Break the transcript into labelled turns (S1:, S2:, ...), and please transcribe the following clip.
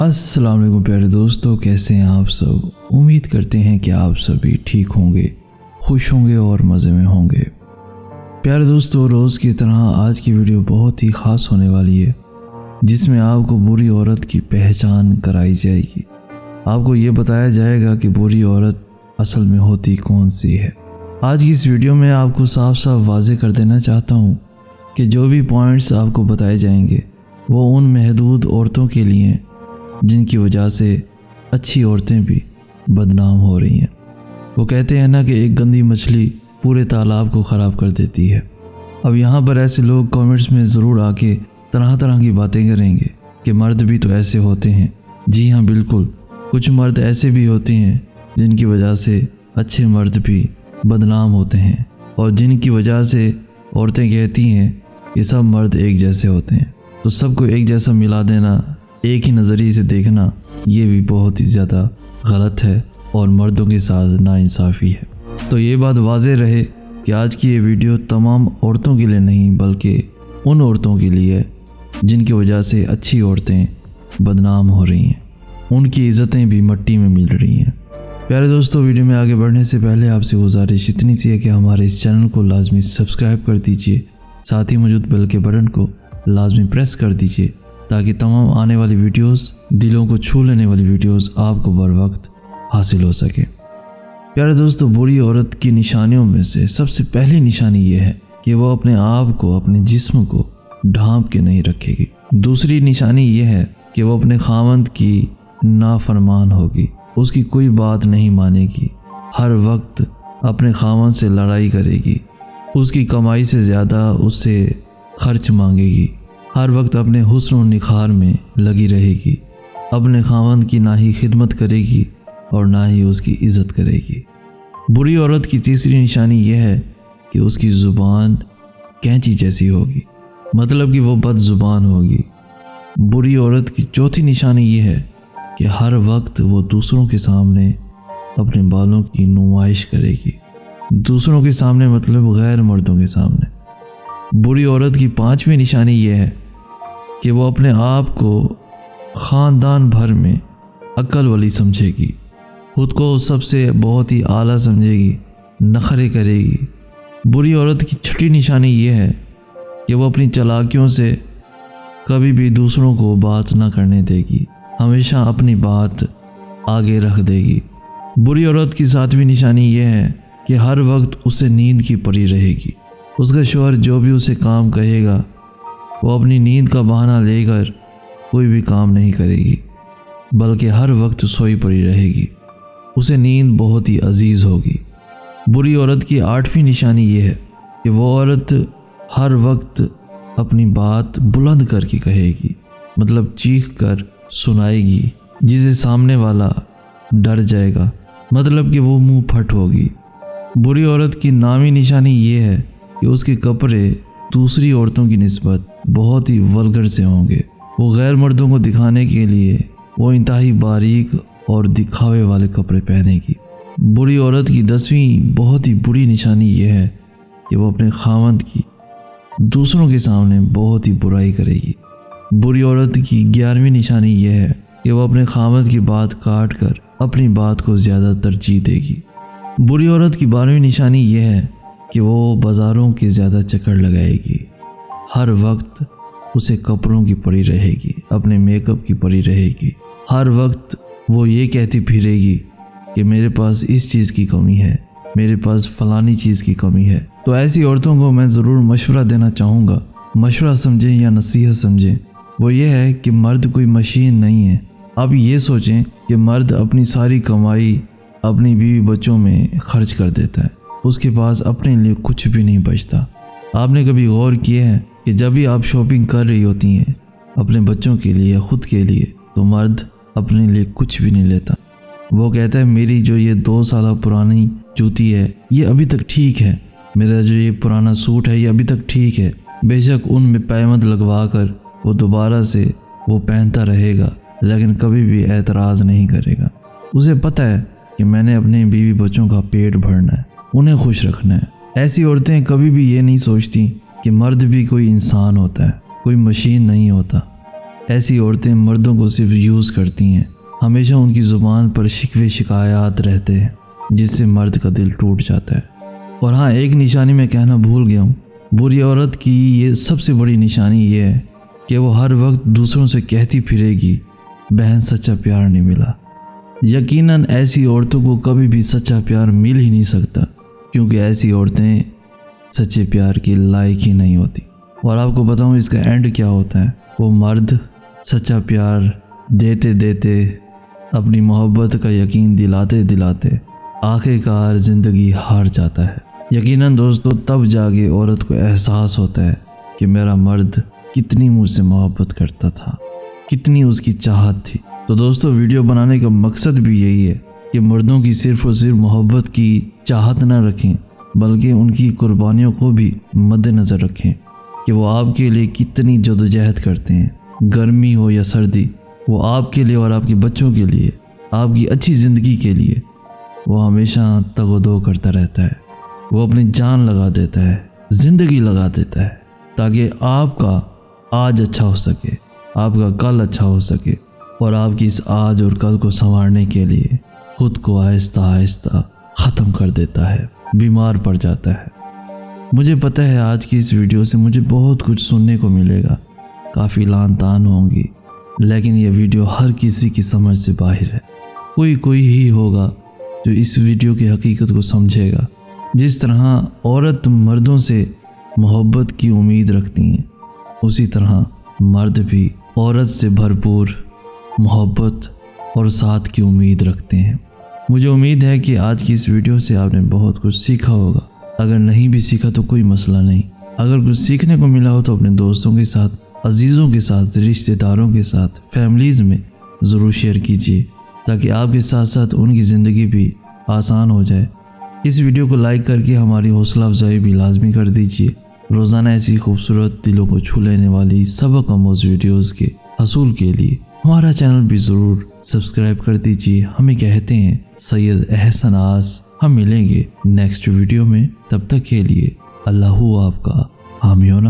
S1: السلام علیکم پیارے دوستو، کیسے ہیں آپ سب؟ امید کرتے ہیں کہ آپ سبھی ٹھیک ہوں گے، خوش ہوں گے اور مزے میں ہوں گے۔ پیارے دوستو، روز کی طرح آج کی ویڈیو بہت ہی خاص ہونے والی ہے، جس میں آپ کو بری عورت کی پہچان کرائی جائے گی۔ آپ کو یہ بتایا جائے گا کہ بری عورت اصل میں ہوتی کون سی ہے۔ آج کی اس ویڈیو میں آپ کو صاف صاف واضح کر دینا چاہتا ہوں کہ جو بھی پوائنٹس آپ کو بتائے جائیں گے وہ ان محدود عورتوں کے لیے ہیں جن کی وجہ سے اچھی عورتیں بھی بدنام ہو رہی ہیں۔ وہ کہتے ہیں نا کہ ایک گندی مچھلی پورے تالاب کو خراب کر دیتی ہے۔ اب یہاں پر ایسے لوگ کامنٹس میں ضرور آ کے طرح طرح کی باتیں کریں گے کہ مرد بھی تو ایسے ہوتے ہیں۔ جی ہاں، بالکل، کچھ مرد ایسے بھی ہوتے ہیں جن کی وجہ سے اچھے مرد بھی بدنام ہوتے ہیں، اور جن کی وجہ سے عورتیں کہتی ہیں کہ سب مرد ایک جیسے ہوتے ہیں۔ تو سب کو ایک جیسا ملا دینا، ایک ہی نظریے سے دیکھنا، یہ بھی بہت ہی زیادہ غلط ہے اور مردوں کے ساتھ ناانصافی ہے۔ تو یہ بات واضح رہے کہ آج کی یہ ویڈیو تمام عورتوں کے لیے نہیں بلکہ ان عورتوں کے لیے ہے جن کی وجہ سے اچھی عورتیں بدنام ہو رہی ہیں، ان کی عزتیں بھی مٹی میں مل رہی ہیں۔ پیارے دوستو، ویڈیو میں آگے بڑھنے سے پہلے آپ سے گزارش اتنی سی ہے کہ ہمارے اس چینل کو لازمی سبسکرائب کر دیجئے، ساتھ ہی موجود بیل کے بٹن کو لازمی پریس کر دیجئے تاکہ تمام آنے والی ویڈیوز، دلوں کو چھو لینے والی ویڈیوز آپ کو بر وقت حاصل ہو سکے۔ پیارے دوستو، بری عورت کی نشانیوں میں سے سب سے پہلی نشانی یہ ہے کہ وہ اپنے آپ کو، اپنے جسم کو ڈھانپ کے نہیں رکھے گی۔ دوسری نشانی یہ ہے کہ وہ اپنے خاوند کی نافرمان ہوگی، اس کی کوئی بات نہیں مانے گی، ہر وقت اپنے خاوند سے لڑائی کرے گی، اس کی کمائی سے زیادہ اس سے خرچ مانگے گی، ہر وقت اپنے حسن و نکھار میں لگی رہے گی، اپنے خاوند کی نہ ہی خدمت کرے گی اور نہ ہی اس کی عزت کرے گی۔ بری عورت کی تیسری نشانی یہ ہے کہ اس کی زبان کینچی جیسی ہوگی، مطلب کہ وہ بد زبان ہوگی۔ بری عورت کی چوتھی نشانی یہ ہے کہ ہر وقت وہ دوسروں کے سامنے اپنے بالوں کی نمائش کرے گی، دوسروں کے سامنے مطلب غیر مردوں کے سامنے۔ بری عورت کی پانچویں نشانی یہ ہے کہ وہ اپنے آپ کو خاندان بھر میں عقل والی سمجھے گی، خود کو سب سے بہت ہی اعلیٰ سمجھے گی، نخرے کرے گی۔ بری عورت کی چھٹی نشانی یہ ہے کہ وہ اپنی چالاکیوں سے کبھی بھی دوسروں کو بات نہ کرنے دے گی، ہمیشہ اپنی بات آگے رکھ دے گی۔ بری عورت کی ساتویں نشانی یہ ہے کہ ہر وقت اسے نیند کی پڑی رہے گی، اس کا شوہر جو بھی اسے کام کہے گا وہ اپنی نیند کا بہانہ لے کر کوئی بھی کام نہیں کرے گی، بلکہ ہر وقت سوئی پڑی رہے گی، اسے نیند بہت ہی عزیز ہوگی۔ بری عورت کی آٹھویں نشانی یہ ہے کہ وہ عورت ہر وقت اپنی بات بلند کر کے کہے گی، مطلب چیخ کر سنائے گی، جسے سامنے والا ڈر جائے گا، مطلب کہ وہ منہ پھٹ ہوگی۔ بری عورت کی نامی نشانی یہ ہے کہ اس کے کپڑے دوسری عورتوں کی نسبت بہت ہی ولگر سے ہوں گے، وہ غیر مردوں کو دکھانے کے لیے وہ انتہائی باریک اور دکھاوے والے کپڑے پہنے گی۔ بری عورت کی 10ویں بہت ہی بری نشانی یہ ہے کہ وہ اپنے خاوند کی دوسروں کے سامنے بہت ہی برائی کرے گی۔ بری عورت کی 11ویں نشانی یہ ہے کہ وہ اپنے خاوند کی بات کاٹ کر اپنی بات کو زیادہ ترجیح دے گی۔ بری عورت کی 12ویں نشانی یہ ہے کہ وہ بازاروں کے زیادہ چکر لگائے گی، ہر وقت اسے کپڑوں کی پڑی رہے گی، اپنے میک اپ کی پڑی رہے گی، ہر وقت وہ یہ کہتی پھرے گی کہ میرے پاس اس چیز کی کمی ہے، میرے پاس فلانی چیز کی کمی ہے۔ تو ایسی عورتوں کو میں ضرور مشورہ دینا چاہوں گا، مشورہ سمجھیں یا نصیحت سمجھیں، وہ یہ ہے کہ مرد کوئی مشین نہیں ہے۔ اب یہ سوچیں کہ مرد اپنی ساری کمائی اپنی بیوی بچوں میں خرچ کر دیتا ہے، اس کے پاس اپنے لیے کچھ بھی نہیں بچتا۔ آپ نے کبھی غور کیا ہے کہ جب بھی آپ شاپنگ کر رہی ہوتی ہیں اپنے بچوں کے لیے، خود کے لیے، تو مرد اپنے لیے کچھ بھی نہیں لیتا۔ وہ کہتا ہے میری جو یہ 2 سالہ پرانی جوتی ہے یہ ابھی تک ٹھیک ہے، میرا جو یہ پرانا سوٹ ہے یہ ابھی تک ٹھیک ہے، بے شک ان میں پیمند لگوا کر وہ دوبارہ سے وہ پہنتا رہے گا، لیکن کبھی بھی اعتراض نہیں کرے گا۔ اسے پتہ ہے کہ میں نے اپنے بیوی بچوں کا پیٹ بھرنا ہے، انہیں خوش رکھنا ہے۔ ایسی عورتیں کبھی بھی یہ نہیں سوچتی کہ مرد بھی کوئی انسان ہوتا ہے، کوئی مشین نہیں ہوتا۔ ایسی عورتیں مردوں کو صرف یوز کرتی ہیں، ہمیشہ ان کی زبان پر شکوے شکایات رہتے ہیں جس سے مرد کا دل ٹوٹ جاتا ہے۔ اور ہاں، ایک نشانی میں کہنا بھول گیا ہوں، بری عورت کی یہ سب سے بڑی نشانی یہ ہے کہ وہ ہر وقت دوسروں سے کہتی پھرے گی بہن سچا پیار نہیں ملا۔ یقیناً ایسی عورتوں کو کبھی بھی سچا پیار مل ہی نہیں سکتا، کیونکہ ایسی عورتیں سچے پیار کی لائق ہی نہیں ہوتی۔ اور آپ کو بتاؤں اس کا اینڈ کیا ہوتا ہے، وہ مرد سچا پیار دیتے دیتے اپنی محبت کا یقین دلاتے دلاتے آخر کار زندگی ہار جاتا ہے۔ یقیناً دوستو تب جا کے عورت کو احساس ہوتا ہے کہ میرا مرد کتنی مجھ سے محبت کرتا تھا، کتنی اس کی چاہت تھی۔ تو دوستو ویڈیو بنانے کا مقصد بھی یہی ہے کہ مردوں کی صرف اور صرف محبت کی چاہت نہ رکھیں، بلکہ ان کی قربانیوں کو بھی مد نظر رکھیں کہ وہ آپ کے لیے کتنی جدوجہد کرتے ہیں، گرمی ہو یا سردی، وہ آپ کے لیے اور آپ کے بچوں کے لیے، آپ کی اچھی زندگی کے لیے وہ ہمیشہ تگ و دو کرتا رہتا ہے۔ وہ اپنی جان لگا دیتا ہے، زندگی لگا دیتا ہے، تاکہ آپ کا آج اچھا ہو سکے، آپ کا کل اچھا ہو سکے، اور آپ کی اس آج اور کل کو سنوارنے کے لیے خود کو آہستہ آہستہ ختم کر دیتا ہے، بیمار پڑ جاتا ہے۔ مجھے پتہ ہے آج کی اس ویڈیو سے مجھے بہت کچھ سننے کو ملے گا، کافی لان تان ہوں گی، لیکن یہ ویڈیو ہر کسی کی سمجھ سے باہر ہے۔ کوئی ہی ہوگا جو اس ویڈیو کی حقیقت کو سمجھے گا۔ جس طرح عورت مردوں سے محبت کی امید رکھتی ہیں، اسی طرح مرد بھی عورت سے بھرپور محبت اور ساتھ کی امید رکھتے ہیں۔ مجھے امید ہے کہ آج کی اس ویڈیو سے آپ نے بہت کچھ سیکھا ہوگا۔ اگر نہیں بھی سیکھا تو کوئی مسئلہ نہیں، اگر کچھ سیکھنے کو ملا ہو تو اپنے دوستوں کے ساتھ، عزیزوں کے ساتھ، رشتہ داروں کے ساتھ، فیملیز میں ضرور شیئر کیجیے، تاکہ آپ کے ساتھ ساتھ ان کی زندگی بھی آسان ہو جائے۔ اس ویڈیو کو لائک کر کے ہماری حوصلہ افزائی بھی لازمی کر دیجیے۔ روزانہ ایسی خوبصورت دلوں کو چھو لینے والی سبق آموز ویڈیوز کے حصول کے لیے ہمارا چینل بھی ضرور سبسکرائب کر دیجیے۔ ہمیں کہتے ہیں سید احسن آس۔ ہم ملیں گے نیکسٹ ویڈیو میں، تب تک کے لیے اللہ آپ کا حامی و ناصر۔